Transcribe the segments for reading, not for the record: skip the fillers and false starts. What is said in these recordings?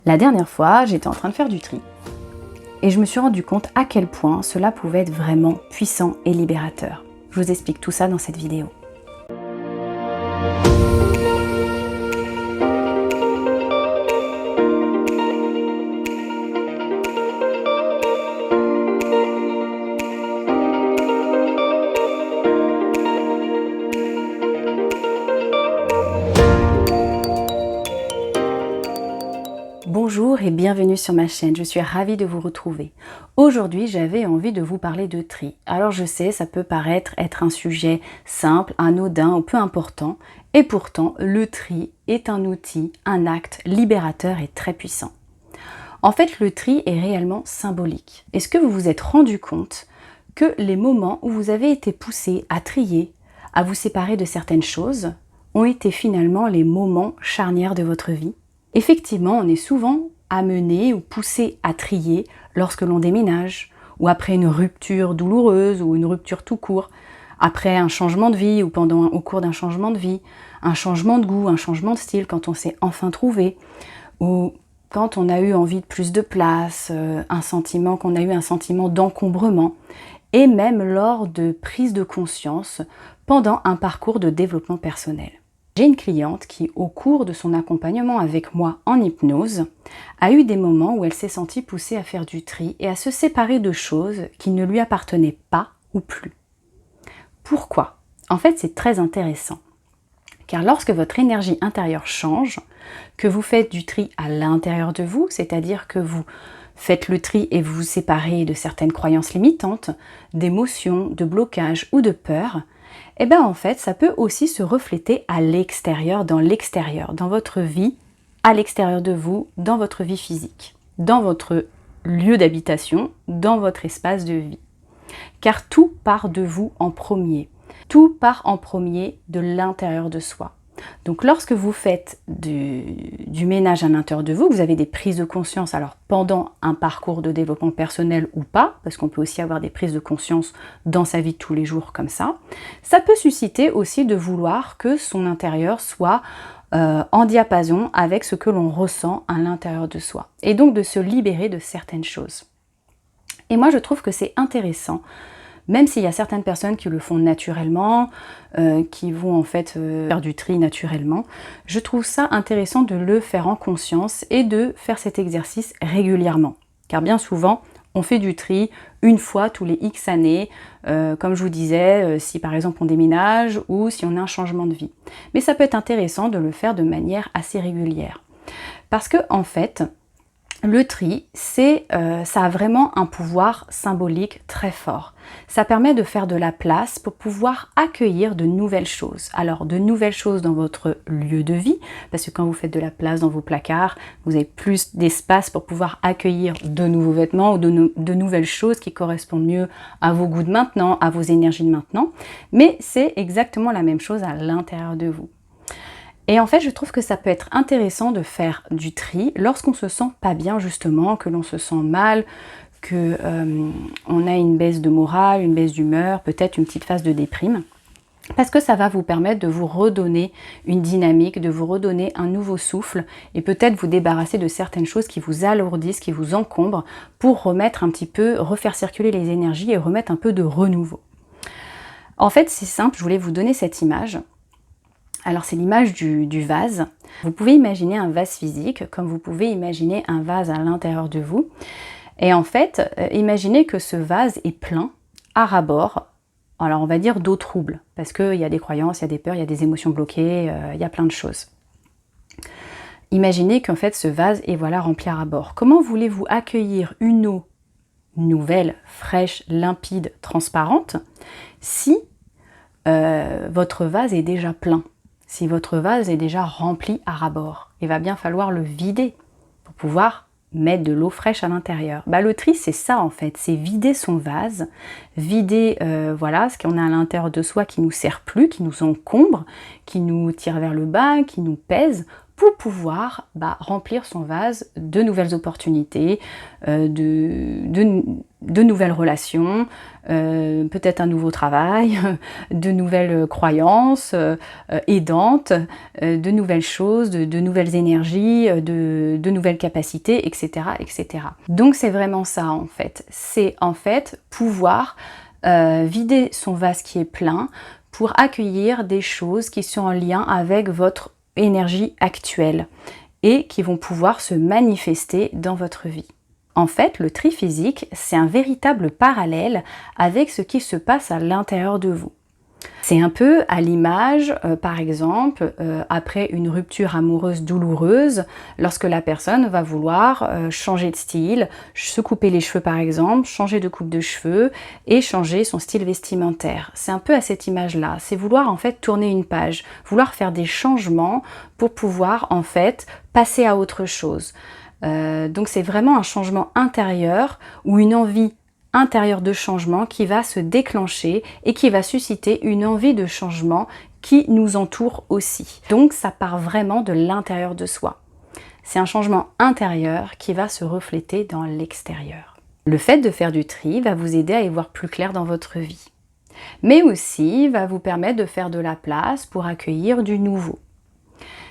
La dernière fois, j'étais en train de faire du tri et je me suis rendu compte à quel point cela pouvait être vraiment puissant et libérateur. Je vous explique tout ça dans cette vidéo. Bonjour et bienvenue sur ma chaîne, je suis ravie de vous retrouver. Aujourd'hui, j'avais envie de vous parler de tri. Alors je sais, ça peut paraître être un sujet simple, anodin ou peu important, et pourtant le tri est un outil, un acte libérateur et très puissant. En fait, le tri est réellement symbolique. Est-ce que vous vous êtes rendu compte que les moments où vous avez été poussé à trier, à vous séparer de certaines choses, ont été finalement les moments charnières de votre vie? Effectivement, on est souvent amené ou poussé à trier lorsque l'on déménage, ou après une rupture douloureuse ou une rupture tout court, après un changement de vie ou au cours d'un changement de vie, un changement de goût, un changement de style quand on s'est enfin trouvé, ou quand on a eu envie de plus de place, qu'on a eu un sentiment d'encombrement, et même lors de prise de conscience pendant un parcours de développement personnel. J'ai une cliente qui, au cours de son accompagnement avec moi en hypnose, a eu des moments où elle s'est sentie poussée à faire du tri et à se séparer de choses qui ne lui appartenaient pas ou plus. Pourquoi? En fait, c'est très intéressant. Car lorsque votre énergie intérieure change, que vous faites du tri à l'intérieur de vous, c'est-à-dire que vous faites le tri et vous vous séparez de certaines croyances limitantes, d'émotions, de blocages ou de peurs, et bien en fait, ça peut aussi se refléter à l'extérieur, dans votre vie, à l'extérieur de vous, dans votre vie physique, dans votre lieu d'habitation, dans votre espace de vie. Car tout part de vous en premier. Tout part en premier de l'intérieur de soi. Donc lorsque vous faites du ménage à l'intérieur de vous, vous avez des prises de conscience, alors pendant un parcours de développement personnel ou pas, parce qu'on peut aussi avoir des prises de conscience dans sa vie de tous les jours comme ça peut susciter aussi de vouloir que son intérieur soit en diapason avec ce que l'on ressent à l'intérieur de soi, et donc de se libérer de certaines choses. Et moi je trouve que c'est intéressant, même s'il y a certaines personnes qui le font naturellement, qui vont en fait faire du tri naturellement, je trouve ça intéressant de le faire en conscience et de faire cet exercice régulièrement. Car bien souvent, on fait du tri une fois tous les X années, comme je vous disais, si par exemple on déménage ou si on a un changement de vie. Mais ça peut être intéressant de le faire de manière assez régulière. Parce que en fait, le tri, ça a vraiment un pouvoir symbolique très fort. Ça permet de faire de la place pour pouvoir accueillir de nouvelles choses. Alors, de nouvelles choses dans votre lieu de vie, parce que quand vous faites de la place dans vos placards, vous avez plus d'espace pour pouvoir accueillir de nouveaux vêtements ou de nouvelles choses qui correspondent mieux à vos goûts de maintenant, à vos énergies de maintenant. Mais c'est exactement la même chose à l'intérieur de vous. Et en fait, je trouve que ça peut être intéressant de faire du tri lorsqu'on se sent pas bien justement, que l'on se sent mal, que on a une baisse de morale, une baisse d'humeur, peut-être une petite phase de déprime. Parce que ça va vous permettre de vous redonner une dynamique, de vous redonner un nouveau souffle et peut-être vous débarrasser de certaines choses qui vous alourdissent, qui vous encombrent, pour refaire circuler les énergies et remettre un peu de renouveau. En fait, c'est simple, je voulais vous donner cette image. Alors c'est l'image du vase. Vous pouvez imaginer un vase physique comme vous pouvez imaginer un vase à l'intérieur de vous. Et en fait, imaginez que ce vase est plein, à ras-bord, alors on va dire d'eau trouble, parce qu'il y a des croyances, il y a des peurs, il y a des émotions bloquées, il y a plein de choses. Imaginez qu'en fait ce vase est rempli à ras-bord. Comment voulez-vous accueillir une eau nouvelle, fraîche, limpide, transparente, si votre vase est déjà plein? Si votre vase est déjà rempli à ras-bord, il va bien falloir le vider pour pouvoir mettre de l'eau fraîche à l'intérieur. Le tri, c'est ça en fait, c'est vider son vase, vider ce qu'on a à l'intérieur de soi qui nous sert plus, qui nous encombre, qui nous tire vers le bas, qui nous pèse, pour pouvoir remplir son vase de nouvelles opportunités, de nouvelles relations, peut-être un nouveau travail, de nouvelles croyances aidantes, de nouvelles choses, de nouvelles énergies, de nouvelles capacités, etc., etc. Donc c'est vraiment ça en fait. C'est en fait pouvoir vider son vase qui est plein pour accueillir des choses qui sont en lien avec votre énergie actuelle et qui vont pouvoir se manifester dans votre vie. En fait, le tri physique, c'est un véritable parallèle avec ce qui se passe à l'intérieur de vous. C'est un peu à l'image, par exemple, après une rupture amoureuse douloureuse, lorsque la personne va vouloir changer de style, se couper les cheveux par exemple, changer de coupe de cheveux et changer son style vestimentaire. C'est un peu à cette image-là, c'est vouloir en fait tourner une page, vouloir faire des changements pour pouvoir en fait passer à autre chose. Donc c'est vraiment un changement intérieur ou une envie intérieure de changement qui va se déclencher et qui va susciter une envie de changement qui nous entoure aussi. Donc ça part vraiment de l'intérieur de soi. C'est un changement intérieur qui va se refléter dans l'extérieur. Le fait de faire du tri va vous aider à y voir plus clair dans votre vie, mais aussi va vous permettre de faire de la place pour accueillir du nouveau.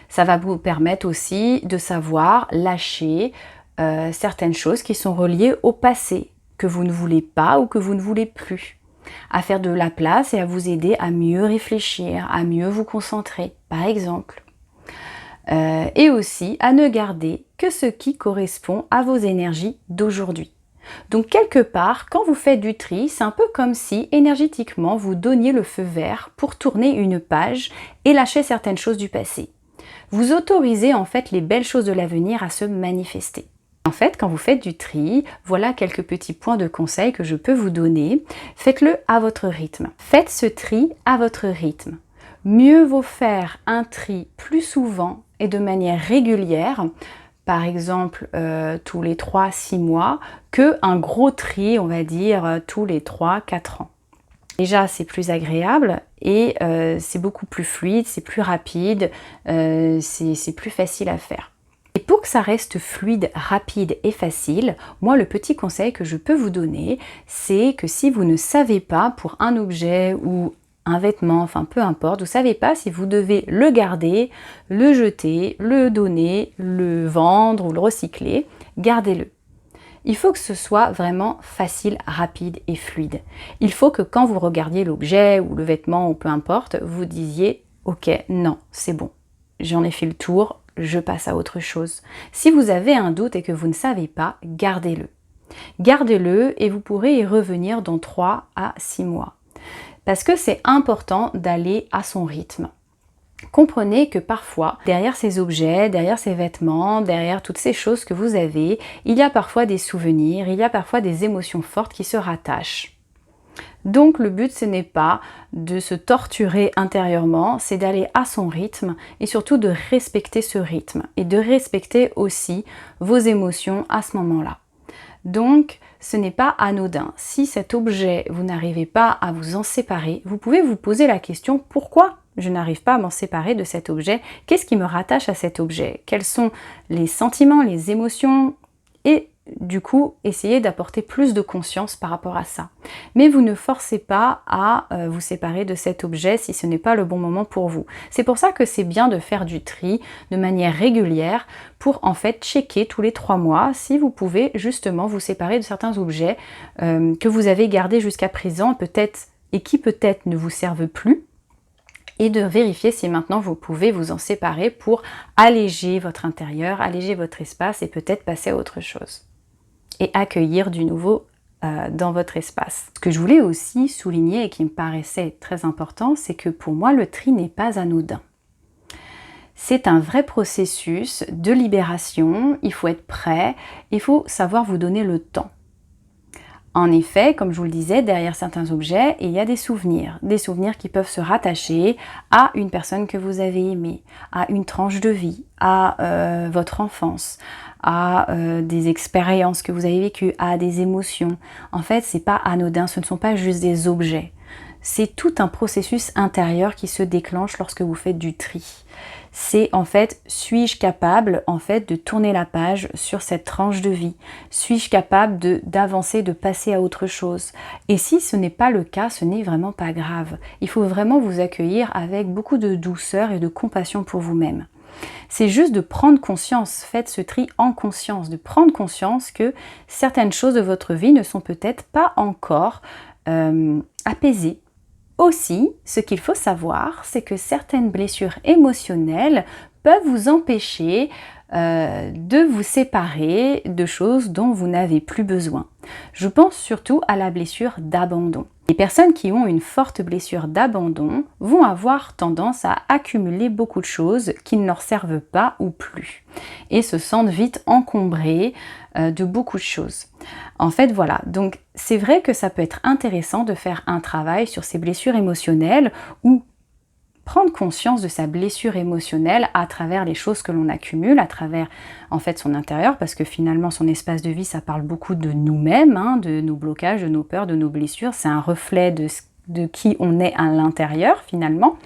Ça va vous permettre aussi de savoir lâcher certaines choses qui sont reliées au passé, que vous ne voulez pas ou que vous ne voulez plus. À faire de la place et à vous aider à mieux réfléchir, à mieux vous concentrer, par exemple. Et aussi à ne garder que ce qui correspond à vos énergies d'aujourd'hui. Donc quelque part, quand vous faites du tri, c'est un peu comme si énergétiquement vous donniez le feu vert pour tourner une page et lâcher certaines choses du passé. Vous autorisez en fait les belles choses de l'avenir à se manifester. En fait, quand vous faites du tri, voilà quelques petits points de conseil que je peux vous donner. Faites-le à votre rythme. Faites ce tri à votre rythme. Mieux vaut faire un tri plus souvent et de manière régulière, par exemple tous les 3-6 mois, qu'un gros tri, on va dire, tous les 3-4 ans. Déjà, c'est plus agréable et c'est beaucoup plus fluide, c'est plus rapide, c'est plus facile à faire. Et pour que ça reste fluide, rapide et facile, moi le petit conseil que je peux vous donner, c'est que si vous ne savez pas pour un objet ou un vêtement, enfin peu importe, vous ne savez pas si vous devez le garder, le jeter, le donner, le vendre ou le recycler, gardez-le. Il faut que ce soit vraiment facile, rapide et fluide. Il faut que quand vous regardiez l'objet ou le vêtement ou peu importe, vous disiez « Ok, non, c'est bon, j'en ai fait le tour, je passe à autre chose ». Si vous avez un doute et que vous ne savez pas, gardez-le. Gardez-le et vous pourrez y revenir dans 3 à 6 mois. Parce que c'est important d'aller à son rythme. Comprenez que parfois, derrière ces objets, derrière ces vêtements, derrière toutes ces choses que vous avez, il y a parfois des souvenirs, il y a parfois des émotions fortes qui se rattachent. Donc le but, ce n'est pas de se torturer intérieurement, c'est d'aller à son rythme et surtout de respecter ce rythme et de respecter aussi vos émotions à ce moment-là. Donc, ce n'est pas anodin. Si cet objet, vous n'arrivez pas à vous en séparer, vous pouvez vous poser la question « Pourquoi je n'arrive pas à m'en séparer de cet objet? Qu'est-ce qui me rattache à cet objet? Quels sont les sentiments, les émotions ?» Et du coup, essayez d'apporter plus de conscience par rapport à ça. Mais vous ne forcez pas à vous séparer de cet objet si ce n'est pas le bon moment pour vous. C'est pour ça que c'est bien de faire du tri de manière régulière pour en fait checker tous les 3 mois si vous pouvez justement vous séparer de certains objets que vous avez gardés jusqu'à présent peut-être et qui peut-être ne vous servent plus, et de vérifier si maintenant vous pouvez vous en séparer pour alléger votre intérieur, alléger votre espace et peut-être passer à autre chose. Et accueillir du nouveau dans votre espace. Ce que je voulais aussi souligner et qui me paraissait très important, c'est que pour moi le tri n'est pas anodin. C'est un vrai processus de libération, il faut être prêt, il faut savoir vous donner le temps. En effet, comme je vous le disais, derrière certains objets, il y a des souvenirs qui peuvent se rattacher à une personne que vous avez aimée, à une tranche de vie, à votre enfance, à des expériences que vous avez vécues, à des émotions. En fait, c'est pas anodin, ce ne sont pas juste des objets. C'est tout un processus intérieur qui se déclenche lorsque vous faites du tri. C'est en fait, suis-je capable en fait de tourner la page sur cette tranche de vie? Suis-je capable d'avancer, de passer à autre chose? Et si ce n'est pas le cas, ce n'est vraiment pas grave. Il faut vraiment vous accueillir avec beaucoup de douceur et de compassion pour vous-même. C'est juste de prendre conscience, faites ce tri en conscience, de prendre conscience que certaines choses de votre vie ne sont peut-être pas encore apaisées. Aussi, ce qu'il faut savoir, c'est que certaines blessures émotionnelles peuvent vous empêcher de vous séparer de choses dont vous n'avez plus besoin. Je pense surtout à la blessure d'abandon. Les personnes qui ont une forte blessure d'abandon vont avoir tendance à accumuler beaucoup de choses qui ne leur servent pas ou plus et se sentent vite encombrées de beaucoup de choses. En fait, voilà, donc c'est vrai que ça peut être intéressant de faire un travail sur ces blessures émotionnelles ou prendre conscience de sa blessure émotionnelle à travers les choses que l'on accumule, à travers en fait son intérieur, parce que finalement son espace de vie, ça parle beaucoup de nous-mêmes, hein, de nos blocages, de nos peurs, de nos blessures. C'est un reflet de qui on est à l'intérieur finalement.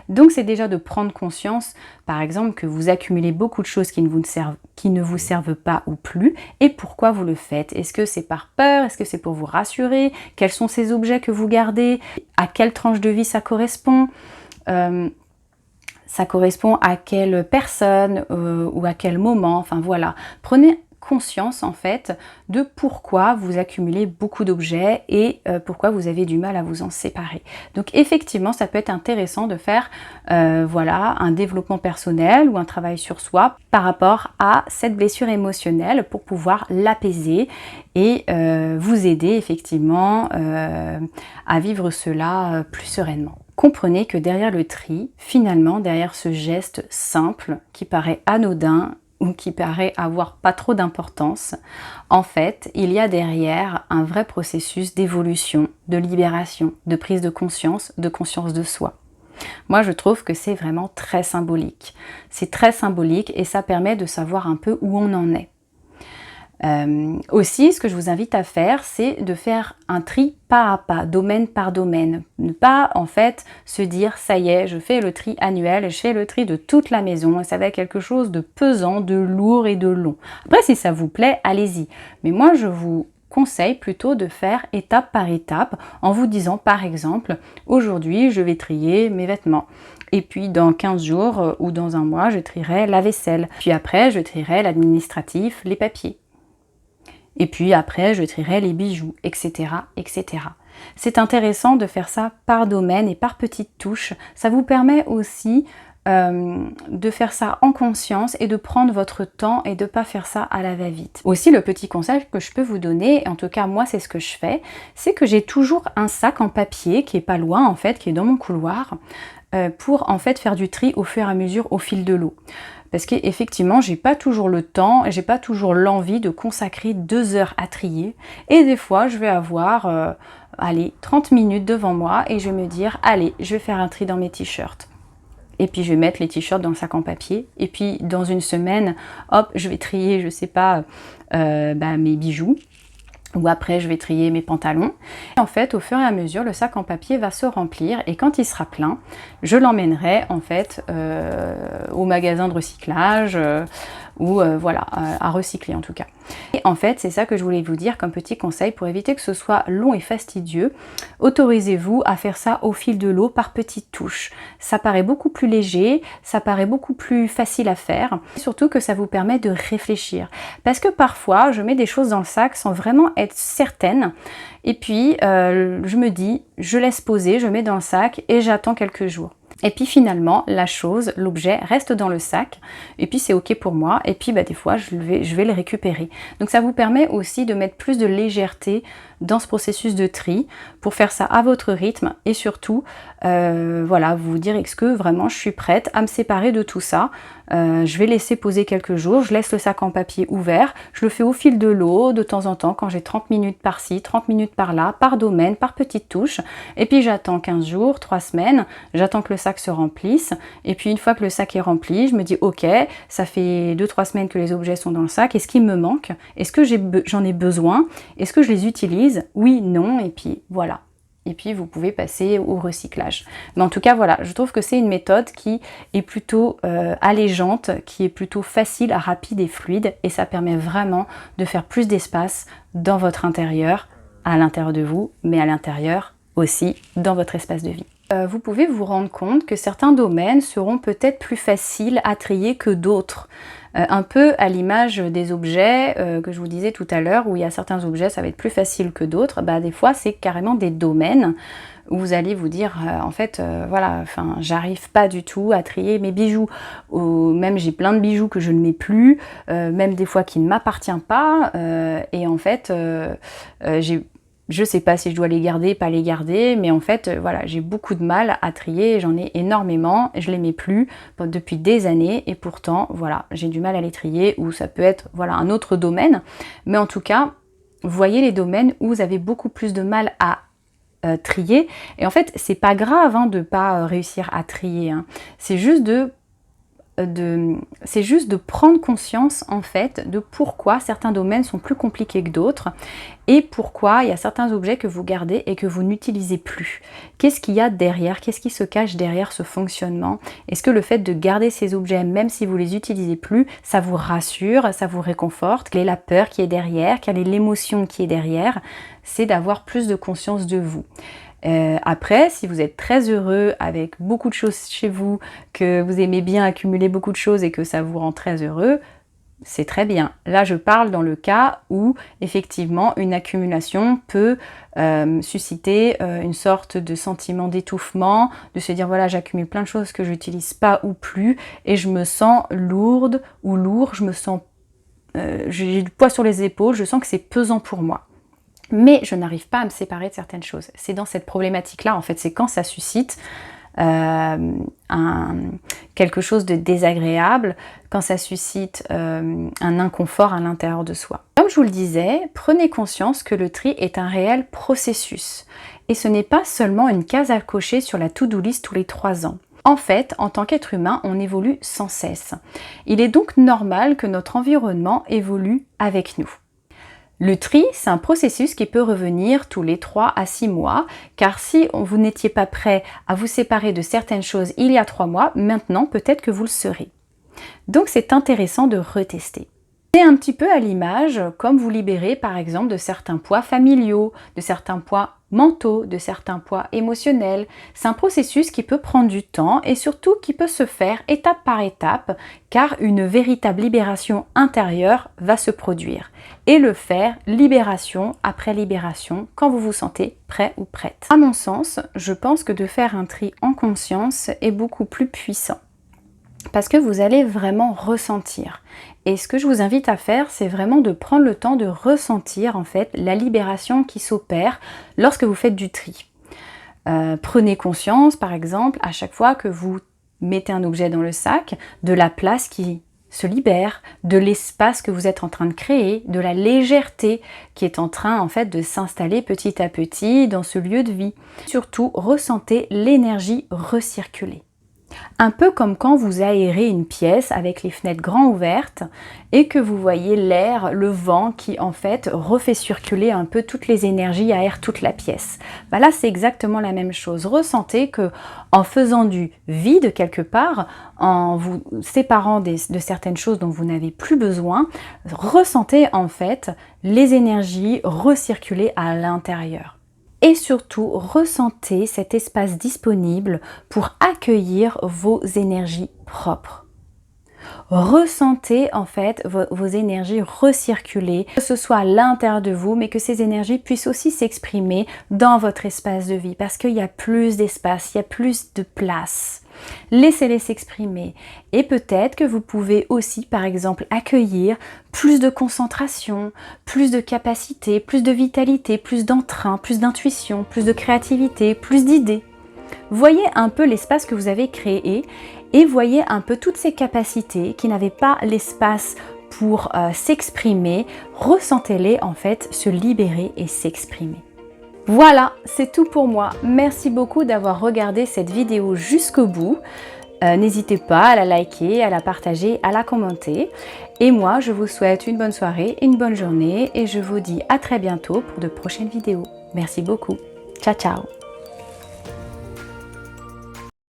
Donc c'est déjà de prendre conscience, par exemple, que vous accumulez beaucoup de choses qui ne vous servent pas ou plus, et pourquoi vous le faites. Est-ce que c'est par peur? Est-ce que c'est pour vous rassurer? Quels sont ces objets que vous gardez? À quelle tranche de vie ça correspond? Ça correspond à quelle personne ou à quel moment, enfin voilà. Prenez conscience en fait de pourquoi vous accumulez beaucoup d'objets et pourquoi vous avez du mal à vous en séparer. Donc effectivement, ça peut être intéressant de faire voilà, un développement personnel ou un travail sur soi par rapport à cette blessure émotionnelle pour pouvoir l'apaiser et vous aider effectivement à vivre cela plus sereinement. Comprenez que derrière le tri, finalement, derrière ce geste simple qui paraît anodin ou qui paraît avoir pas trop d'importance, en fait, il y a derrière un vrai processus d'évolution, de libération, de prise de conscience de soi. Moi, je trouve que c'est vraiment très symbolique. C'est très symbolique et ça permet de savoir un peu où on en est. Aussi, ce que je vous invite à faire, c'est de faire un tri pas à pas, domaine par domaine. Ne pas en fait se dire ça y est, je fais le tri annuel, je fais le tri de toute la maison et ça va être quelque chose de pesant, de lourd et de long. Après, si ça vous plaît, allez-y. Mais moi, je vous conseille plutôt de faire étape par étape en vous disant par exemple, aujourd'hui, je vais trier mes vêtements. Et puis dans 15 jours ou dans un mois, je trierai la vaisselle. Puis après, je trierai l'administratif, les papiers. Et puis après, je trierai les bijoux, etc., etc. C'est intéressant de faire ça par domaine et par petites touches. Ça vous permet aussi de faire ça en conscience et de prendre votre temps et de ne pas faire ça à la va-vite. Aussi, le petit conseil que je peux vous donner, et en tout cas moi c'est ce que je fais, c'est que j'ai toujours un sac en papier qui est pas loin en fait, qui est dans mon couloir, pour en fait faire du tri au fur et à mesure au fil de l'eau. Parce qu'effectivement, j'ai pas toujours le temps, j'ai pas toujours l'envie de consacrer 2 heures à trier. Et des fois, je vais avoir, allez, 30 minutes devant moi et je vais me dire, allez, je vais faire un tri dans mes t-shirts. Et puis je vais mettre les t-shirts dans le sac en papier. Et puis dans une semaine, hop, je vais trier, je sais pas, mes bijoux. Ou après je vais trier mes pantalons. Et en fait, au fur et à mesure, le sac en papier va se remplir et quand il sera plein, je l'emmènerai en fait au magasin de recyclage ou voilà, à recycler en tout cas. Et en fait, c'est ça que je voulais vous dire comme petit conseil pour éviter que ce soit long et fastidieux. Autorisez-vous à faire ça au fil de l'eau par petites touches. Ça paraît beaucoup plus léger, ça paraît beaucoup plus facile à faire, et surtout que ça vous permet de réfléchir. Parce que parfois, je mets des choses dans le sac sans vraiment être certaine, et puis je me dis, je laisse poser, je mets dans le sac et j'attends quelques jours. Et puis finalement, la chose, l'objet reste dans le sac et puis c'est ok pour moi et puis des fois je vais le récupérer. Donc ça vous permet aussi de mettre plus de légèreté dans ce processus de tri pour faire ça à votre rythme et surtout voilà, vous dire est-ce que vraiment je suis prête à me séparer de tout ça. Je vais laisser poser quelques jours, je laisse le sac en papier ouvert, je le fais au fil de l'eau de temps en temps quand j'ai 30 minutes par-ci, 30 minutes par-là, par domaine, par petites touches et puis j'attends 15 jours, 3 semaines, j'attends que le sac se remplisse et puis une fois que le sac est rempli, je me dis ok, ça fait 2-3 semaines que les objets sont dans le sac, est-ce qu'il me manque? Est-ce que j'en ai besoin? Est-ce que je les utilise? Oui, non, et puis voilà. et puis vous pouvez passer au recyclage. Mais en tout cas, voilà, je trouve que c'est une méthode qui est plutôt allégeante, qui est plutôt facile, rapide et fluide, et ça permet vraiment de faire plus d'espace dans votre intérieur, à l'intérieur de vous, mais à l'intérieur aussi dans votre espace de vie. Vous pouvez vous rendre compte que certains domaines seront peut-être plus faciles à trier que d'autres. Un peu à l'image des objets que je vous disais tout à l'heure, où il y a certains objets, ça va être plus facile que d'autres. Bah, des fois, c'est carrément des domaines où vous allez vous dire, en fait, voilà, enfin, j'arrive pas du tout à trier mes bijoux. Ou même j'ai plein de bijoux que je ne mets plus, même des fois qui ne m'appartiennent pas. Et en fait, je sais pas si je dois les garder, pas les garder, mais en fait, voilà, j'ai beaucoup de mal à trier, j'en ai énormément, je les mets plus depuis des années, et pourtant, voilà, j'ai du mal à les trier, ou ça peut être, voilà, un autre domaine, mais en tout cas, voyez les domaines où vous avez beaucoup plus de mal à trier, et en fait, c'est pas grave hein, de pas réussir à trier, hein. C'est juste de prendre conscience en fait de pourquoi certains domaines sont plus compliqués que d'autres et pourquoi il y a certains objets que vous gardez et que vous n'utilisez plus. Qu'est-ce qu'il y a derrière? Qu'est-ce qui se cache derrière ce fonctionnement? Est-ce que le fait de garder ces objets, même si vous les utilisez plus, ça vous rassure, ça vous réconforte? Quelle est la peur qui est derrière? Quelle est l'émotion qui est derrière? C'est d'avoir plus de conscience de vous. Après, si vous êtes très heureux avec beaucoup de choses chez vous, que vous aimez bien accumuler beaucoup de choses et que ça vous rend très heureux, c'est très bien. Là, je parle dans le cas où, effectivement, une accumulation peut susciter une sorte de sentiment d'étouffement, de se dire, voilà, j'accumule plein de choses que je n'utilise pas ou plus, et je me sens lourde ou lourd, je me sens... j'ai du poids sur les épaules, je sens que c'est pesant pour moi. Mais je n'arrive pas à me séparer de certaines choses. C'est dans cette problématique-là, en fait, c'est quand ça suscite quelque chose de désagréable, quand ça suscite un inconfort à l'intérieur de soi. Comme je vous le disais, prenez conscience que le tri est un réel processus. Et ce n'est pas seulement une case à cocher sur la to-do list tous les 3 ans. En fait, en tant qu'être humain, on évolue sans cesse. Il est donc normal que notre environnement évolue avec nous. Le tri, c'est un processus qui peut revenir tous les 3 à 6 mois, car si vous n'étiez pas prêt à vous séparer de certaines choses il y a 3 mois, maintenant peut-être que vous le serez. Donc c'est intéressant de retester. C'est un petit peu à l'image comme vous libérez par exemple de certains poids familiaux, de certains poids mentaux, de certains poids émotionnels. C'est un processus qui peut prendre du temps et surtout qui peut se faire étape par étape, car une véritable libération intérieure va se produire. Et le faire libération après libération quand vous vous sentez prêt ou prête. À mon sens, je pense que de faire un tri en conscience est beaucoup plus puissant. Parce que vous allez vraiment ressentir. Et ce que je vous invite à faire, c'est vraiment de prendre le temps de ressentir en fait la libération qui s'opère lorsque vous faites du tri. Prenez conscience, par exemple, à chaque fois que vous mettez un objet dans le sac, de la place qui se libère, de l'espace que vous êtes en train de créer, de la légèreté qui est en train en fait de s'installer petit à petit dans ce lieu de vie. Surtout, ressentez l'énergie recirculer. Un peu comme quand vous aérez une pièce avec les fenêtres grand ouvertes et que vous voyez l'air, le vent qui en fait refait circuler un peu toutes les énergies, aère toute la pièce. Bah là c'est exactement la même chose. Ressentez que en faisant du vide quelque part, en vous séparant de certaines choses dont vous n'avez plus besoin, ressentez en fait les énergies recirculer à l'intérieur. Et surtout, ressentez cet espace disponible pour accueillir vos énergies propres. Ressentez en fait vos énergies recirculer, que ce soit à l'intérieur de vous, mais que ces énergies puissent aussi s'exprimer dans votre espace de vie, parce qu'il y a plus d'espace, il y a plus de place. Laissez-les s'exprimer et peut-être que vous pouvez aussi par exemple accueillir plus de concentration, plus de capacité, plus de vitalité, plus d'entrain, plus d'intuition, plus de créativité, plus d'idées. Voyez un peu l'espace que vous avez créé et voyez un peu toutes ces capacités qui n'avaient pas l'espace pour s'exprimer, ressentez-les en fait se libérer et s'exprimer. Voilà, c'est tout pour moi. Merci beaucoup d'avoir regardé cette vidéo jusqu'au bout. N'hésitez pas à la liker, à la partager, à la commenter. Et moi, je vous souhaite une bonne soirée, une bonne journée et je vous dis à très bientôt pour de prochaines vidéos. Merci beaucoup. Ciao, ciao.